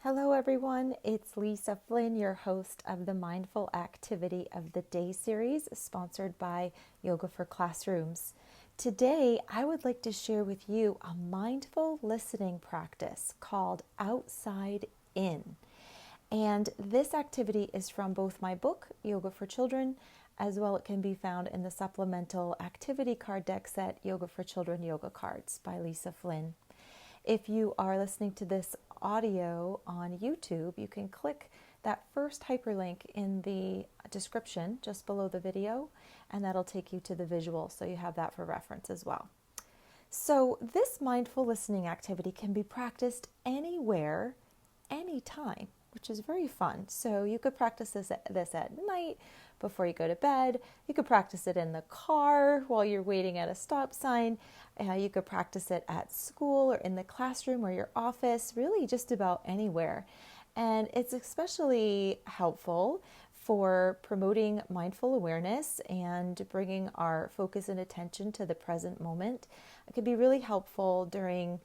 Hello everyone, it's Lisa Flynn, your host of the Mindful Activity of the Day series, sponsored by Yoga for Classrooms. Today, I would like to share with you a mindful listening practice called Outside In. And this activity is from both my book, Yoga for Children, as well it can be found in the supplemental activity card deck set, Yoga for Children Yoga Cards by Lisa Flynn. If you are listening to this audio on YouTube, you can click that first hyperlink in the description just below the video, and that'll take you to the visual, so you have that for reference as well. So this mindful listening activity can be practiced anywhere, anytime, which is very fun. So you could practice this at night before you go to bed. You could practice it in the car while you're waiting at a stop sign. You could practice it at school or in the classroom or your office, really just about anywhere. And it's especially helpful for promoting mindful awareness and bringing our focus and attention to the present moment. It can be really helpful during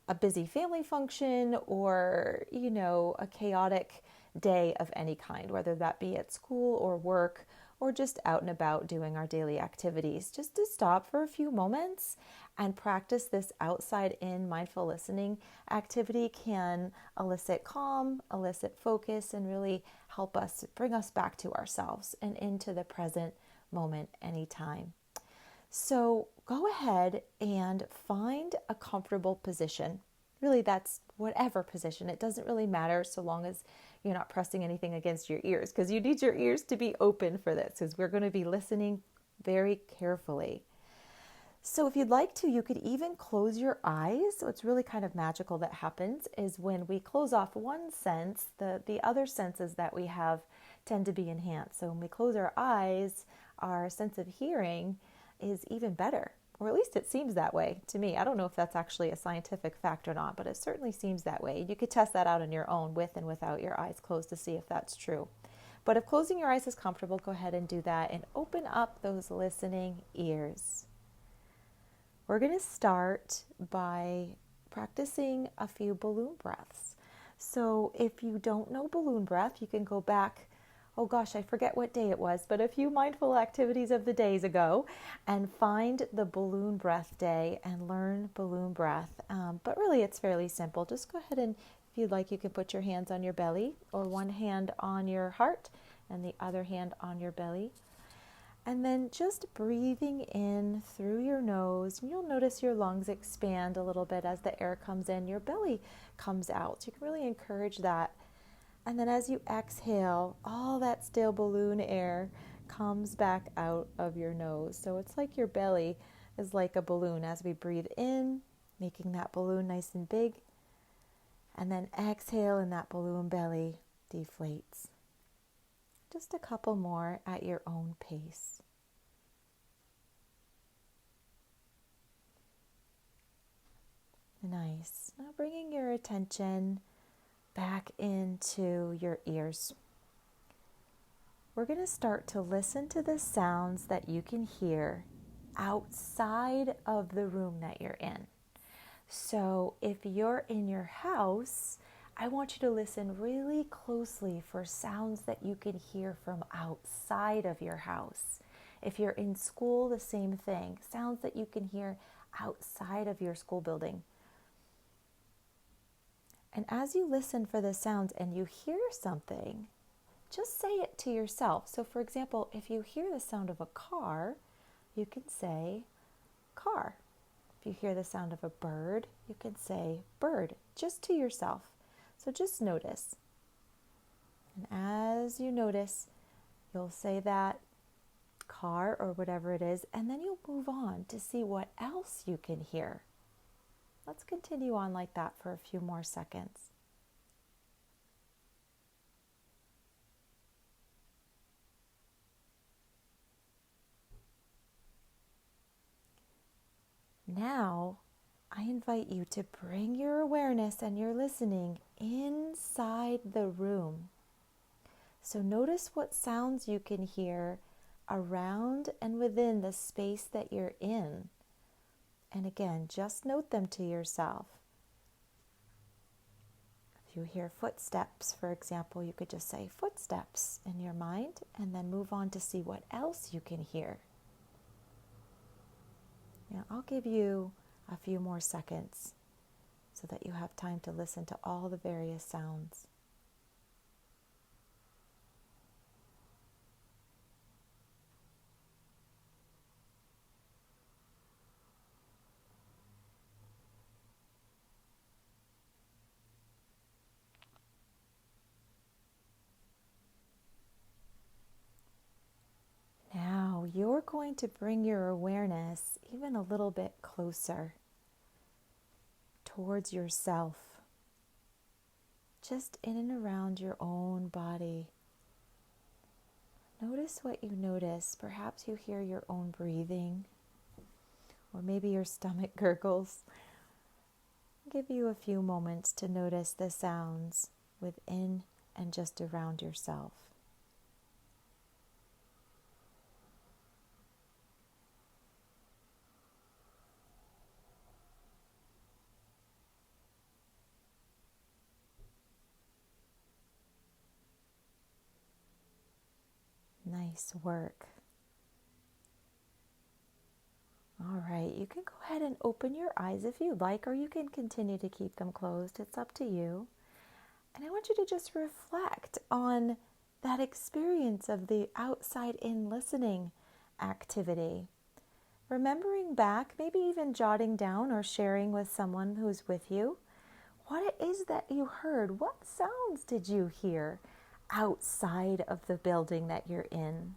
a busy family function or, a chaotic day of any kind, whether that be at school or work or just out and about doing our daily activities. Just to stop for a few moments and practice this outside in mindful listening activity can elicit calm, elicit focus, and really help us bring us back to ourselves and into the present moment anytime. So go ahead and find a comfortable position. Really, that's whatever position. It doesn't really matter so long as you're not pressing anything against your ears, because you need your ears to be open for this, because we're going to be listening very carefully. So if you'd like to, you could even close your eyes. So it's really kind of magical that happens is when we close off one sense, the other senses that we have tend to be enhanced. So when we close our eyes, our sense of hearing is even better, or at least it seems that way to me. I don't know if that's actually a scientific fact or not, but it certainly seems that way. You could test that out on your own with and without your eyes closed to see if that's true. But if closing your eyes is comfortable, go ahead and do that and open up those listening ears. We're going to start by practicing a few balloon breaths. So if you don't know balloon breath, you can go back, I forget what day it was, but a few mindful activities of the days ago and find the balloon breath day and learn balloon breath. But really it's fairly simple. Just go ahead and, if you'd like, you can put your hands on your belly or one hand on your heart and the other hand on your belly. And then just breathing in through your nose, and you'll notice your lungs expand a little bit as the air comes in, your belly comes out. So you can really encourage that. And then as you exhale, all that stale balloon air comes back out of your nose. So it's like your belly is like a balloon as we breathe in, making that balloon nice and big. And then exhale and that balloon belly deflates. Just a couple more at your own pace. Nice. Now bringing your attention back into your ears. We're going to start to listen to the sounds that you can hear outside of the room that you're in. So if you're in your house, I want you to listen really closely for sounds that you can hear from outside of your house. If you're in school, the same thing. Sounds that you can hear outside of your school building. And as you listen for the sounds and you hear something, just say it to yourself. So for example, if you hear the sound of a car, you can say car. If you hear the sound of a bird, you can say bird, just to yourself. So just notice. And as you notice, you'll say that car or whatever it is, and then you'll move on to see what else you can hear. Let's continue on like that for a few more seconds. Now, I invite you to bring your awareness and your listening inside the room. So notice what sounds you can hear around and within the space that you're in. And again, just note them to yourself. If you hear footsteps, for example, you could just say footsteps in your mind and then move on to see what else you can hear. Now, I'll give you a few more seconds so that you have time to listen to all the various sounds. Now, you're going to bring your awareness even a little bit closer towards yourself, just in and around your own body. Notice what you notice. Perhaps you hear your own breathing, or maybe your stomach gurgles. I'll give you a few moments to notice the sounds within and just around yourself. Nice work. All right, you can go ahead and open your eyes if you like, or you can continue to keep them closed. It's up to you. And I want you to just reflect on that experience of the outside-in listening activity. Remembering back, maybe even jotting down or sharing with someone who's with you, what it is that you heard. What sounds did you hear outside of the building that you're in?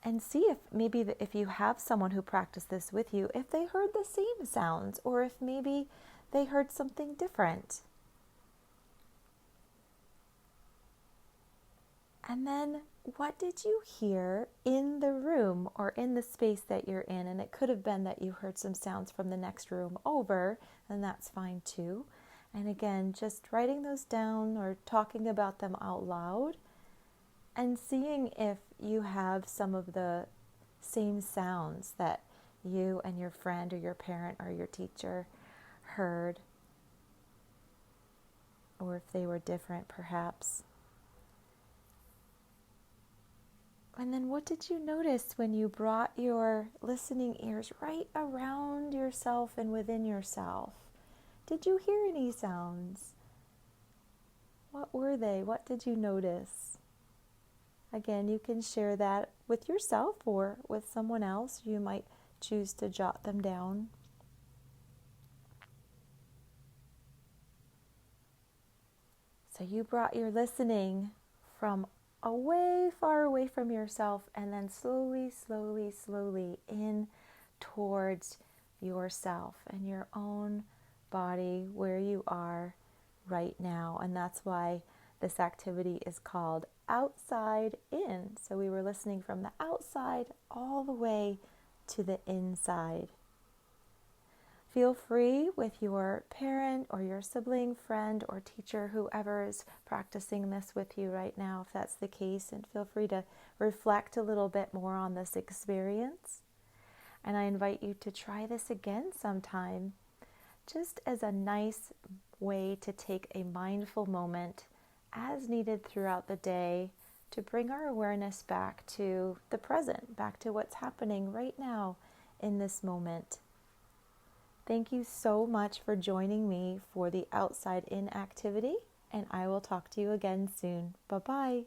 And see if maybe if you have someone who practiced this with you, if they heard the same sounds or if maybe they heard something different. And then what did you hear in the room or in the space that you're in? And it could have been that you heard some sounds from the next room over, and that's fine too. And again, just writing those down or talking about them out loud and seeing if you have some of the same sounds that you and your friend or your parent or your teacher heard, or if they were different perhaps. And then what did you notice when you brought your listening ears right around yourself and within yourself? Did you hear any sounds? What were they? What did you notice? Again, you can share that with yourself or with someone else. You might choose to jot them down. So you brought your listening from far away from yourself, and then slowly, slowly, slowly in towards yourself and your own body where you are right now. And that's why this activity is called outside in. So we were listening from the outside all the way to the inside. Feel free with your parent or your sibling, friend, or teacher, whoever is practicing this with you right now, if that's the case, and feel free to reflect a little bit more on this experience. And I invite you to try this again sometime, just as a nice way to take a mindful moment as needed throughout the day to bring our awareness back to the present, back to what's happening right now in this moment. Thank you so much for joining me for the Outside In activity, and I will talk to you again soon. Bye-bye.